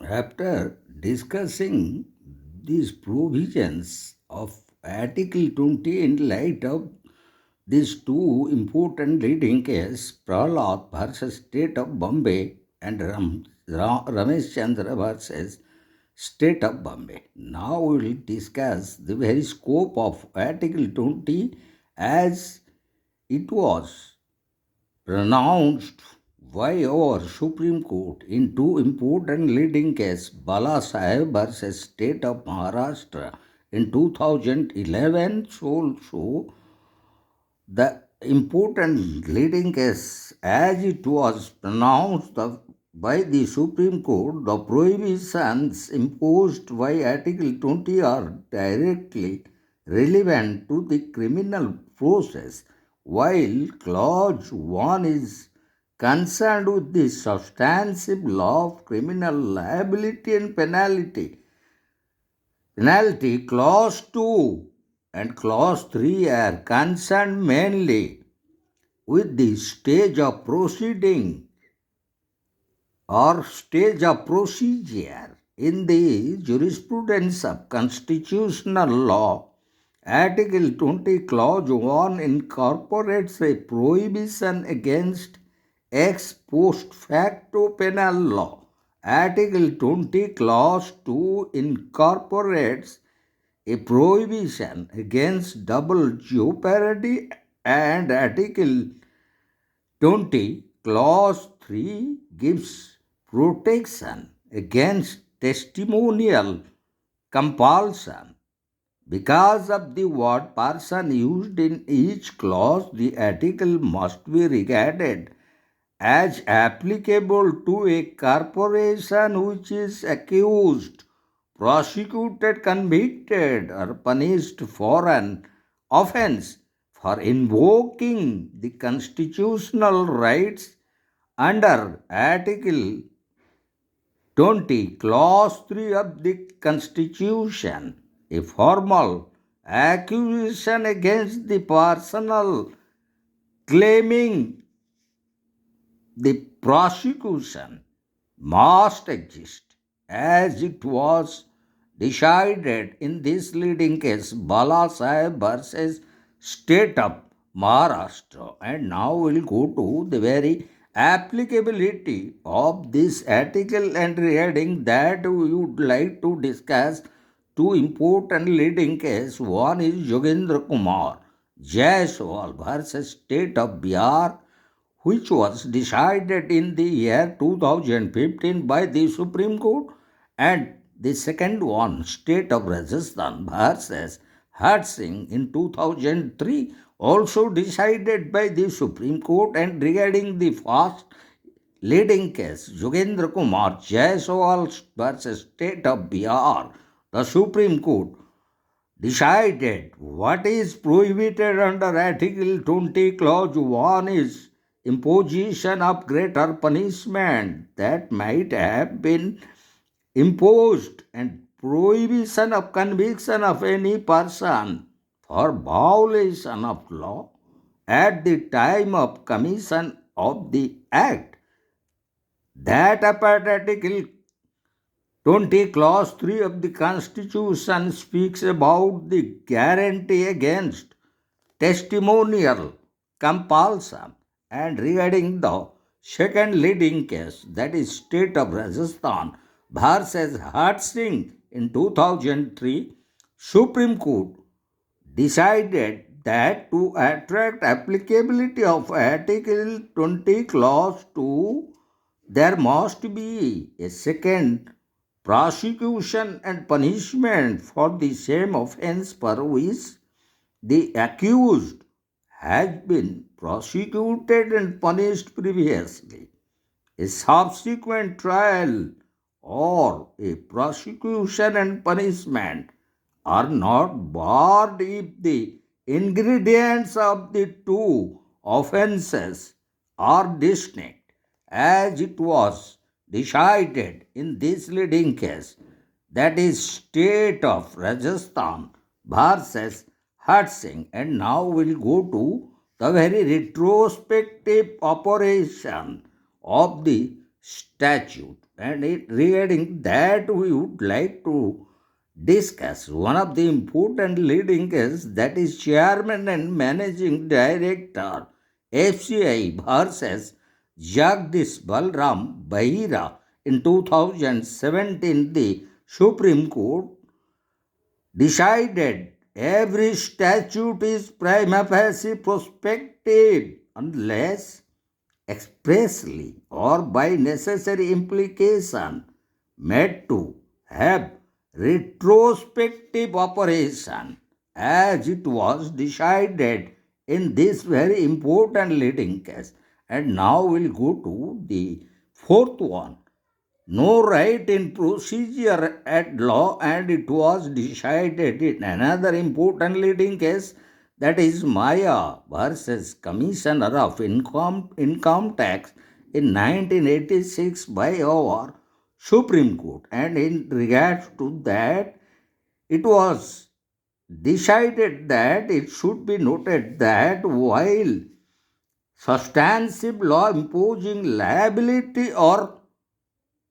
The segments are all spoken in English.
After discussing these provisions of Article 20 in light of these two important leading cases, Prahlad versus State of Bombay and Ramesh Chandra versus State of Bombay. Now we will discuss the very scope of Article 20 as it was pronounced by our Supreme Court in two important leading cases, Bala Sahib versus State of Maharashtra in 2011, also the important leading case as it was pronounced by the Supreme Court, the prohibitions imposed by Article 20 are directly relevant to the criminal process, while Clause 1 is concerned with the substantive law of criminal liability and penalty. Clause 2 and Clause 3 are concerned mainly with the stage of proceeding or stage of procedure. In the jurisprudence of constitutional law, Article 20, Clause 1 incorporates a prohibition against ex post facto penal law. Article 20, Clause 2 incorporates a prohibition against double jeopardy, and Article 20, Clause 3 gives protection against testimonial compulsion. Because of the word person used in each clause, the article must be regarded as applicable to a corporation which is accused, prosecuted, convicted, or punished for an offense for invoking the constitutional rights under Article 20, Clause 3 of the Constitution. A formal accusation against the personal claiming the prosecution must exist, as it was decided in this leading case, Bala Sahib versus State of Maharashtra. And now we'll go to the very applicability of this article, and regarding that we would like to discuss two important leading cases. One is Yogendra Kumar Jaiswal versus State of Bihar, which was decided in the year 2015 by the Supreme Court, and the second one, State of Rajasthan versus Har Singh in 2003, also decided by the Supreme Court. And regarding the first leading case, Yogendra Kumar Jaiswal versus State of Bihar, the Supreme Court decided what is prohibited under Article 20, Clause 1 is imposition of greater punishment that might have been imposed, and prohibition of conviction of any person for violation of law at the time of commission of the act. That apart Article 20, Clause 3 of the Constitution speaks about the guarantee against testimonial compulsion. And regarding the second leading case, that is State of Rajasthan versus Har Singh in 2003, Supreme Court decided that to attract applicability of Article 20, Clause 2, there must be a second prosecution and punishment for the same offense for which the accused has been prosecuted and punished previously. A subsequent trial or a prosecution and punishment are not barred if the ingredients of the two offenses are distinct, as it was decided in this leading case, that is State of Rajasthan versus Har Singh. And now we'll go to the very retrospective operation of the statute. and regarding that we would like to discuss one of the important leading cases, that is Chairman and Managing Director FCI versus Jagdish Balram Bahira. In 2017, the Supreme Court decided every statute is prima facie prospective unless expressly or by necessary implication made to have retrospective operation, as it was decided in this very important leading case. And now we'll go to the fourth one. No right in procedure at law, and it was decided in another important leading case, that is Maya versus Commissioner of Income Tax in 1986 by our Supreme Court. And in regards to that, it was decided that it should be noted that while substantive law imposing liability or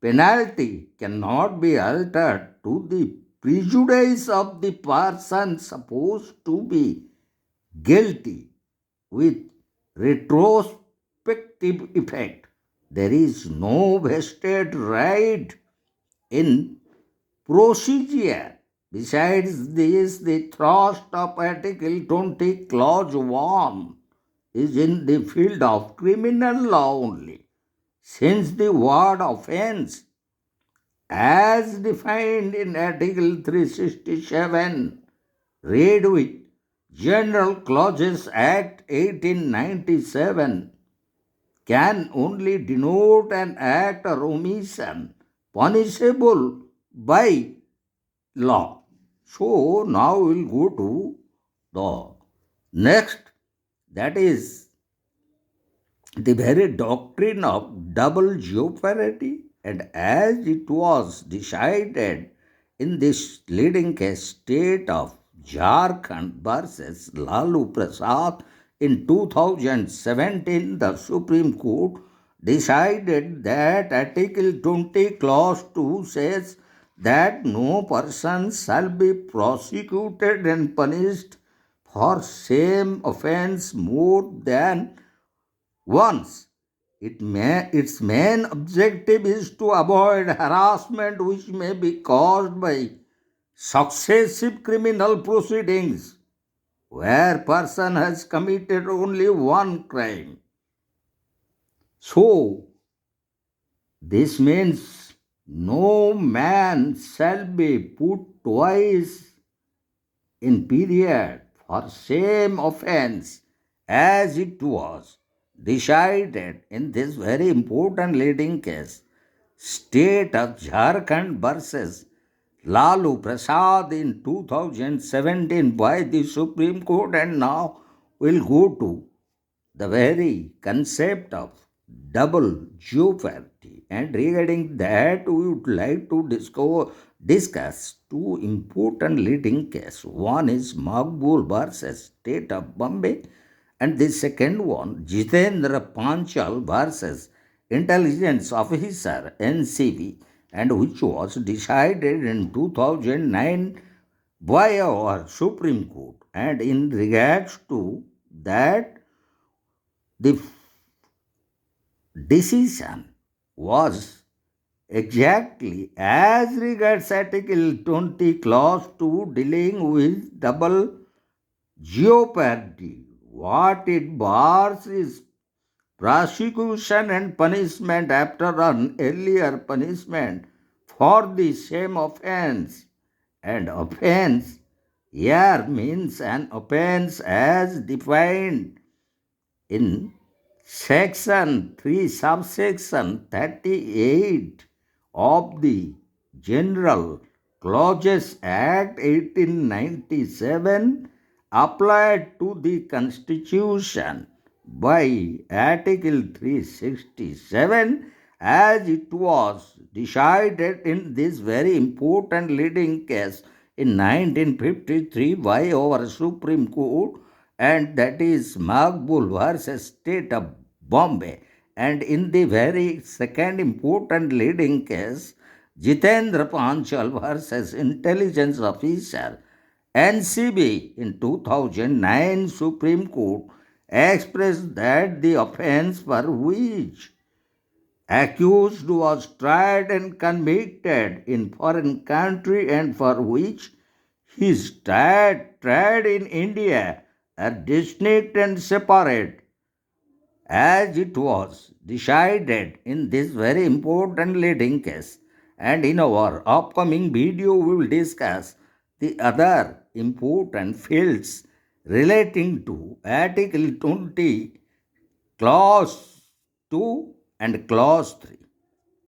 penalty cannot be altered to the prejudice of the person supposed to be guilty with retrospective effect. There is no vested right in procedure. Besides this, the thrust of Article 20, Clause 1 is in the field of criminal law only, since the word offense, as defined in Article 367, read with General Clauses Act 1897, can only denote an act or omission punishable by law. So now we'll go to the next, that is the very doctrine of double jeopardy. And as it was decided in this leading case, state of Jharkhand versus Lalu Prasad in 2017, the Supreme Court decided that Article 20, Clause 2 says that no person shall be prosecuted and punished for same offense more than once. Its main objective is to avoid harassment which may be caused by successive criminal proceedings where person has committed only one crime. So, this means no man shall be put twice in period for same offense, as it was decided in this very important leading case, state of Jharkhand versus Lalu Prasad in 2017 by the Supreme Court. And now we'll go to the very concept of double jeopardy. And regarding that, we would like to discuss two important leading cases. One is Maqbul versus State of Bombay, and the second one, Jitendra Panchal versus Intelligence Officer NCV, and which was decided in 2009 by our Supreme Court. And in regards to that, the decision was exactly as regards Article 20, Clause 2, dealing with double jeopardy. What it bars is prosecution and punishment after an earlier punishment for the same offense. And offense here means an offense as defined in Section 3, subsection 38 of the General Clauses Act 1897, applied to the Constitution by Article 367, as it was decided in this very important leading case in 1953 by our Supreme Court, and that is Maqbul versus State of Bombay. And in the very second important leading case, Jitendra Panchal versus Intelligence Officer, NCB, in 2009 Supreme Court expressed that the offense for which accused was tried and convicted in foreign country and for which he is tried in India are distinct and separate, as it was decided in this very important leading case. And in our upcoming video, we will discuss the other important fields relating to Article 20, Clause 2 and Clause 3.